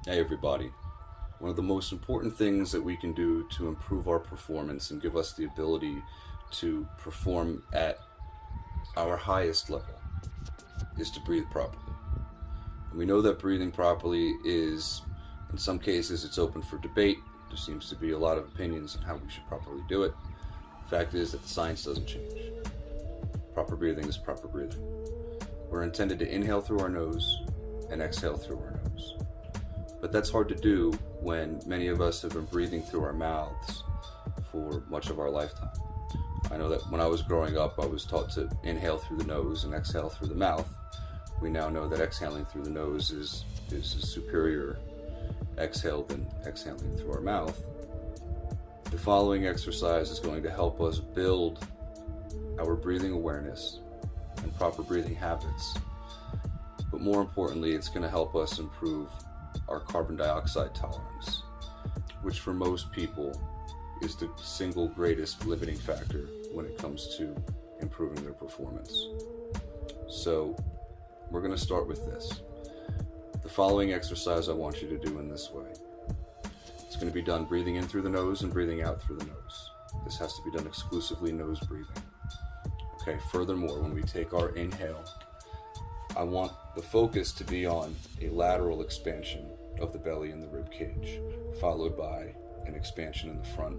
Hey everybody. One of the most important things that we can do to improve our performance and give us the ability to perform at our highest level is to breathe properly. And we know that breathing properly is, in some cases, it's open for debate. There seems to be a lot of opinions on how we should properly do it. The fact is that the science doesn't change. Proper breathing is proper breathing. We're intended to inhale through our nose and exhale through our nose. But that's hard to do when many of us have been breathing through our mouths for much of our lifetime. I know that when I was growing up, I was taught to inhale through the nose and exhale through the mouth. We now know that exhaling through the nose is a superior exhale than exhaling through our mouth. The following exercise is going to help us build our breathing awareness and proper breathing habits. But more importantly, it's going to help us improve our carbon dioxide tolerance, which for most people is the single greatest limiting factor when it comes to improving their performance. So we're going to start with this. The following exercise I want you to do in this way. It's going to be done breathing in through the nose and breathing out through the nose. This has to be done exclusively nose breathing. Okay, furthermore, when we take our inhale, I want the focus to be on a lateral expansion of the belly and the rib cage, followed by an expansion in the front.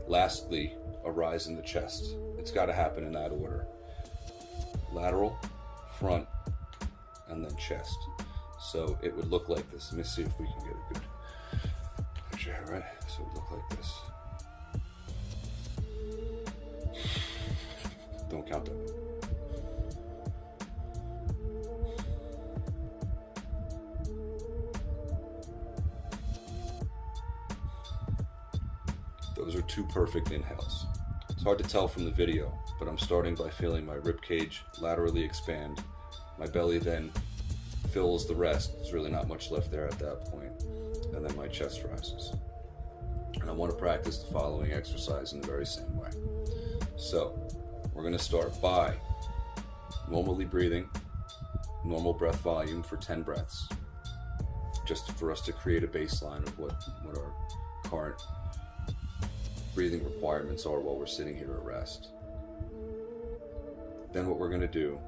Lastly, a rise in the chest. It's got to happen in that order. Lateral, front, and then chest. So it would look like this. Let me see if we can get a good picture here, right? So it would look like this. Don't count that. Those are two perfect inhales. It's hard to tell from the video, but I'm starting by feeling my rib cage laterally expand. My belly then fills the rest. There's really not much left there at that point. And then my chest rises. And I want to practice the following exercise in the very same way. So we're going to start by normally breathing, normal breath volume for 10 breaths, just for us to create a baseline of what our current breathing requirements are while we're sitting here at rest. Then what we're going to do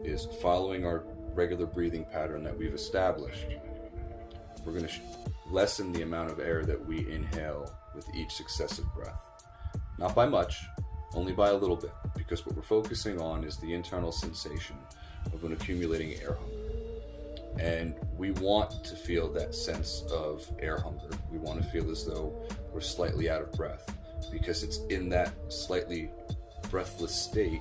is, following our regular breathing pattern that we've established, we're going to lessen the amount of air that we inhale with each successive breath. Not by much, only by a little bit, because what we're focusing on is the internal sensation of an accumulating air hunger. And we want to feel that sense of air hunger. We want to feel as though we're slightly out of breath, because it's in that slightly breathless state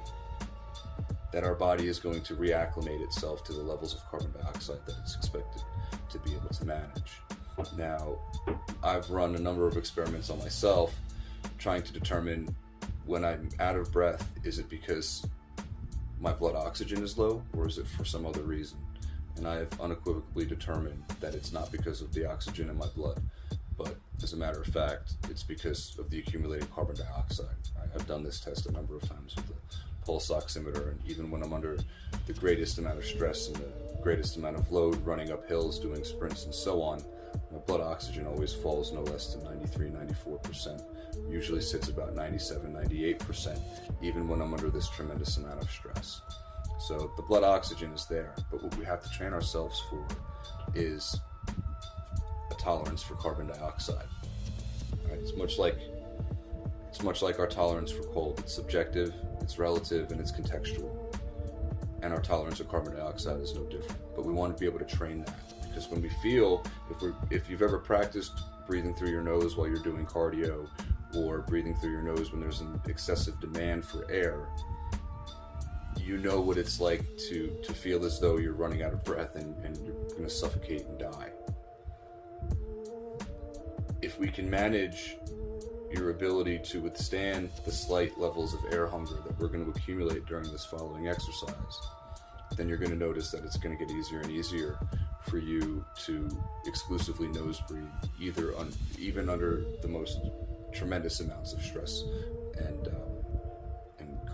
that our body is going to reacclimate itself to the levels of carbon dioxide that it's expected to be able to manage. Now, I've run a number of experiments on myself trying to determine when I'm out of breath, is it because my blood oxygen is low, or is it for some other reason? And I have unequivocally determined that it's not because of the oxygen in my blood, but as a matter of fact, it's because of the accumulated carbon dioxide. I've done this test a number of times with the pulse oximeter, and even when I'm under the greatest amount of stress and the greatest amount of load, running up hills, doing sprints, and so on, my blood oxygen always falls no less than 93-94%. Usually sits about 97-98%, even when I'm under this tremendous amount of stress. So the blood oxygen is there, but what we have to train ourselves for is a tolerance for carbon dioxide. Right? It's much like our tolerance for cold. It's subjective, it's relative, and it's contextual. And our tolerance of carbon dioxide is no different. But we want to be able to train that, because when we feel, if you've ever practiced breathing through your nose while you're doing cardio, or breathing through your nose when there's an excessive demand for air, you know what it's like to feel as though you're running out of breath and you're going to suffocate and die. If we can manage your ability to withstand the slight levels of air hunger that we're going to accumulate during this following exercise, then you're going to notice that it's going to get easier and easier for you to exclusively nose breathe, even under the most tremendous amounts of stress and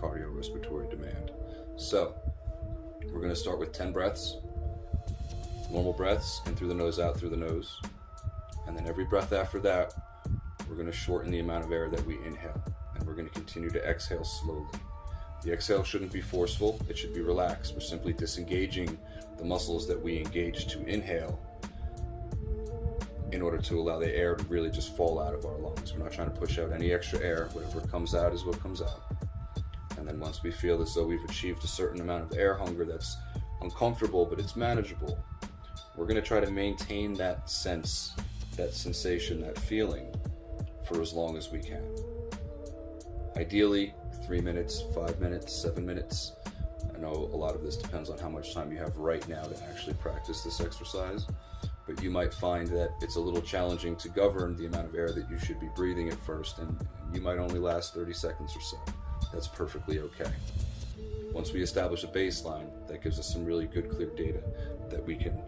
cardiorespiratory demand. So we're going to start with 10 breaths. Normal breaths, in through the nose, out through the nose. And then every breath after that, we're going to shorten the amount of air that we inhale. And we're going to continue to exhale slowly. The exhale shouldn't be forceful, it should be relaxed. We're simply disengaging the muscles that we engage to inhale in order to allow the air to really just fall out of our lungs. We're not trying to push out any extra air. Whatever comes out is what comes out. And then once we feel as though we've achieved a certain amount of air hunger that's uncomfortable, but it's manageable, we're going to try to maintain that sense, that sensation, that feeling for as long as we can. Ideally, 3 minutes, 5 minutes, 7 minutes. I know a lot of this depends on how much time you have right now to actually practice this exercise, but you might find that it's a little challenging to govern the amount of air that you should be breathing at first, and you might only last 30 seconds or so. That's perfectly okay. Once we establish a baseline, that gives us some really good, clear data that we can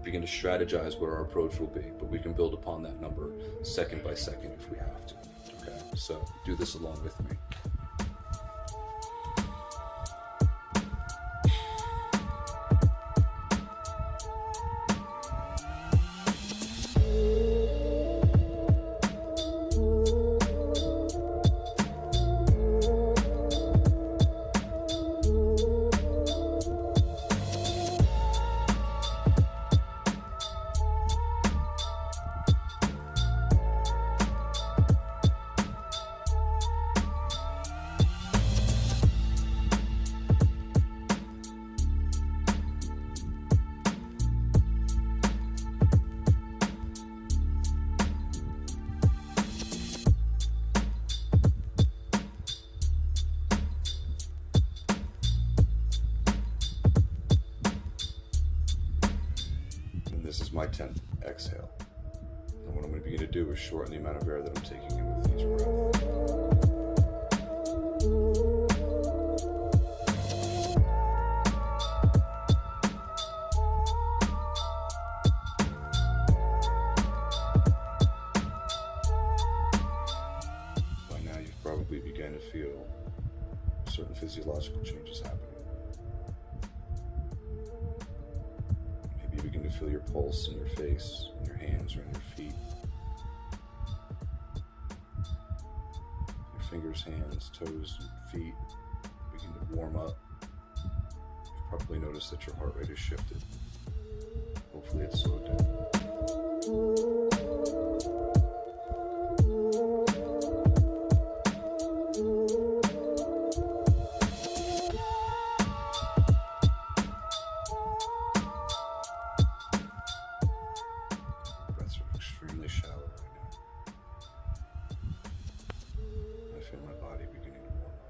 begin to strategize what our approach will be, but we can build upon that number second by second if we have to. Okay, so do this along with me. This is my 10th exhale. And what I'm going to begin to do is shorten the amount of air that I'm taking in with each breath. By now you've probably begun to feel certain physiological changes happening. You begin to feel your pulse in your face, in your hands, or in your feet. Your fingers, hands, toes, and feet begin to warm up. You've probably noticed that your heart rate has shifted. Hopefully it's slowed down. Extremely shallow right now. I feel my body beginning to warm up.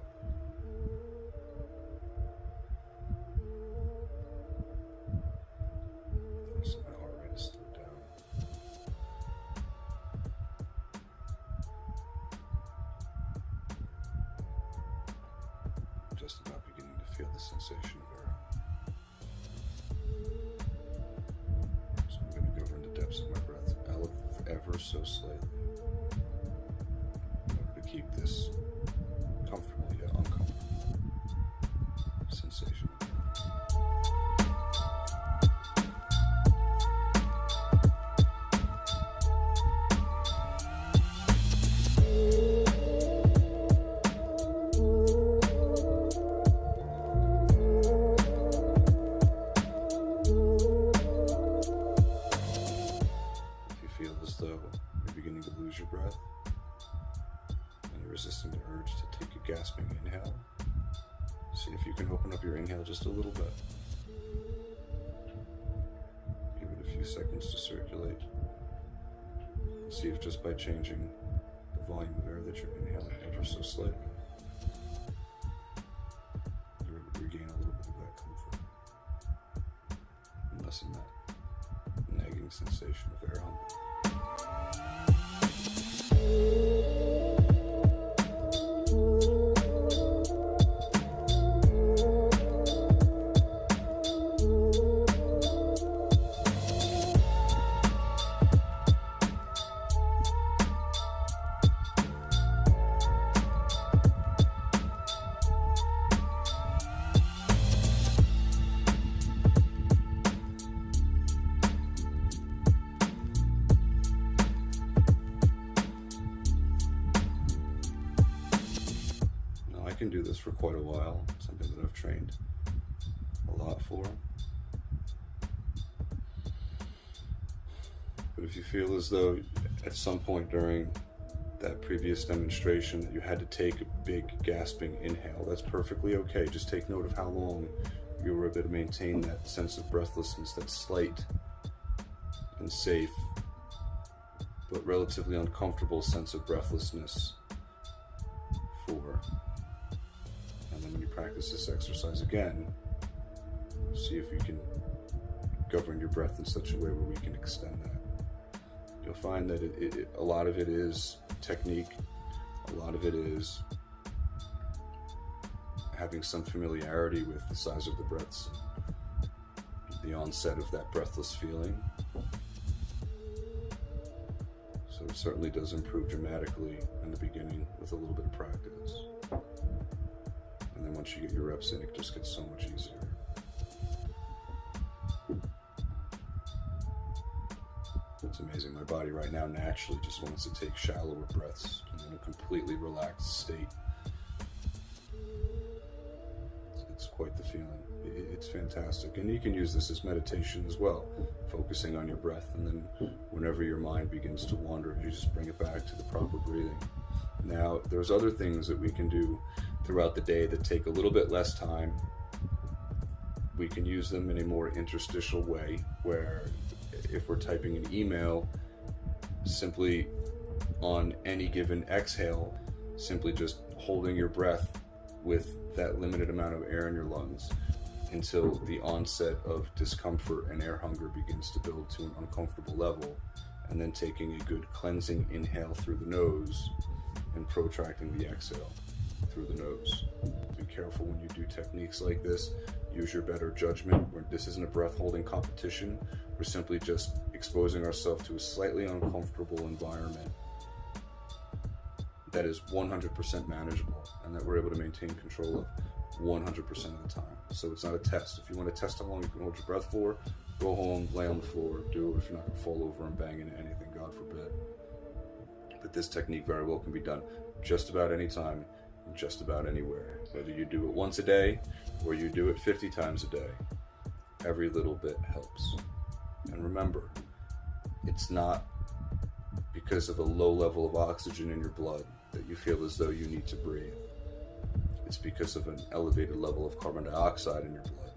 So my heart rate is slowed down. I'm just about beginning to feel the sensation of air. So I'm going to go over in the depths of my breath ever so slightly in order to keep this comfortable yet uncomfortable sensation. As though you're beginning to lose your breath and you're resisting the urge to take a gasping inhale, see if you can open up your inhale just a little bit. Give it a few seconds to circulate. See if just by changing the volume of air that you're inhaling ever so slightly, you're able to regain a little bit of that comfort and lessen that nagging sensation of air hunger. can do this for quite a while, something that I've trained a lot for. But if you feel as though at some point during that previous demonstration that you had to take a big gasping inhale, that's perfectly okay. Just take note of how long you were able to maintain that sense of breathlessness, that slight and safe but relatively uncomfortable sense of breathlessness for. And then when you practice this exercise again, see if you can govern your breath in such a way where we can extend that. You'll find that a lot of it is technique, a lot of it is having some familiarity with the size of the breaths, the onset of that breathless feeling. So it certainly does improve dramatically in the beginning with a little bit of practice. And then once you get your reps in, it just gets so much easier. It's amazing. My body right now naturally just wants to take shallower breaths in a completely relaxed state. It's quite the feeling. It's fantastic. And you can use this as meditation as well, focusing on your breath. And then whenever your mind begins to wander, you just bring it back to the proper breathing. Now, there's other things that we can do throughout the day that take a little bit less time. We can use them in a more interstitial way, where if we're typing an email, simply on any given exhale, simply just holding your breath with that limited amount of air in your lungs until the onset of discomfort and air hunger begins to build to an uncomfortable level, and then taking a good cleansing inhale through the nose and protracting the exhale through the nose. Be careful when you do techniques like this. Use your better judgment. This isn't a breath holding competition. We're simply just exposing ourselves to a slightly uncomfortable environment that is 100% manageable and that we're able to maintain control of 100% of the time. So it's not a test. If you want to test how long you can hold your breath for, go home, lay on the floor, do it if you're not going to fall over and bang into anything, God forbid. But this technique very well can be done just about any time, just about anywhere. Whether you do it once a day or you do it 50 times a day, every little bit helps. And remember, it's not because of a low level of oxygen in your blood that you feel as though you need to breathe. It's because of an elevated level of carbon dioxide in your blood,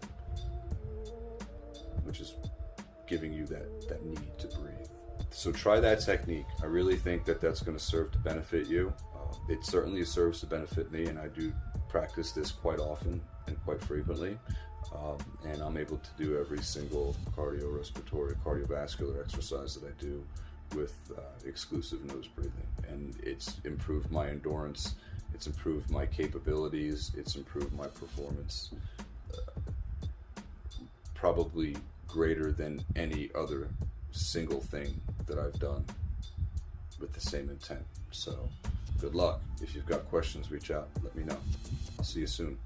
which is giving you that need to breathe. So try that technique. I really think that that's going to serve to benefit you. It certainly serves to benefit me, and I do practice this quite often and quite frequently. And I'm able to do every single cardiovascular exercise that I do with exclusive nose breathing. And it's improved my endurance, it's improved my capabilities, it's improved my performance, probably greater than any other single thing that I've done with the same intent. So good luck. If you've got questions, reach out, let me know. I'll see you soon.